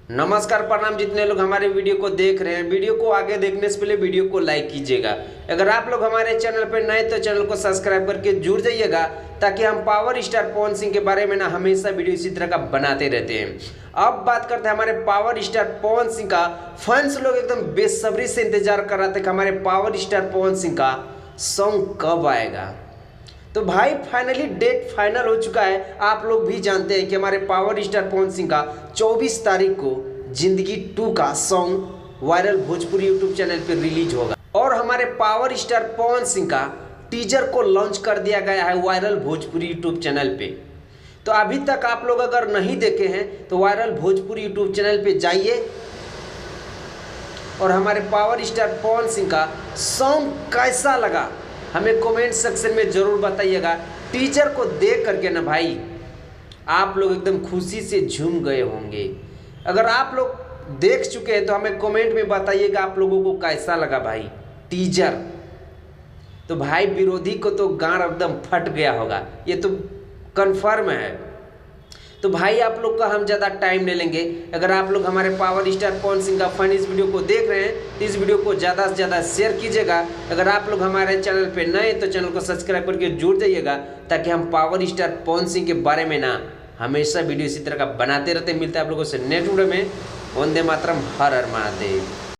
नमस्कार प्रणाम। जितने लोग हमारे वीडियो को देख रहे हैं, वीडियो को आगे देखने से पहले वीडियो को लाइक कीजिएगा। अगर आप लोग हमारे चैनल पर नए तो चैनल को सब्सक्राइब करके जुड़ जाइएगा, ताकि हम पावर स्टार पवन सिंह के बारे में ना हमेशा वीडियो इसी तरह का बनाते रहते हैं। अब बात करते हैं हमारे पावर स्टार पवन सिंह का। फैंस लोग एकदम बेसब्री से इंतजार कर रहे थे कि हमारे पावर स्टार पवन सिंह का सॉन्ग कब आएगा। तो भाई फाइनली डेट फाइनल हो चुका है। आप लोग भी जानते हैं कि हमारे पावर स्टार पवन सिंह का 24 तारीख को जिंदगी 2 का song viral Bhojpuri YouTube channel पर रिलीज होगा और हमारे पावर स्टार पवन सिंह का टीजर को लॉन्च कर दिया गया है वायरल भोजपुरी यूट्यूब चैनल पे। तो अभी तक आप लोग अगर नहीं देखे हैं तो वायरल भोजपुरी यूट्यूब चैनल पे जाइए और हमारे पावर स्टार पवन सिंह का सॉन्ग कैसा लगा हमें कमेंट सेक्शन में ज़रूर बताइएगा। टीचर को देख करके ना भाई आप लोग एकदम खुशी से झूम गए होंगे। अगर आप लोग देख चुके हैं तो हमें कमेंट में बताइएगा आप लोगों को कैसा लगा भाई टीजर। तो भाई विरोधी को तो गांड एकदम फट गया होगा, ये तो कन्फर्म है। तो भाई आप लोग का हम ज़्यादा टाइम नहीं लेंगे। अगर आप लोग हमारे पावर स्टार पवन सिंह का फन इस वीडियो को देख रहे हैं तो इस वीडियो को ज़्यादा से ज़्यादा शेयर कीजिएगा। अगर आप लोग हमारे चैनल पे नए तो चैनल को सब्सक्राइब करके जुड़ जाइएगा, ताकि हम पावर स्टार पवन सिंह के बारे में ना हमेशा वीडियो इसी तरह का बनाते रहते। मिलते हैं आप लोगों से नेक्स्ट वीडियो में। वंदे मातरम, हर हर महादेव।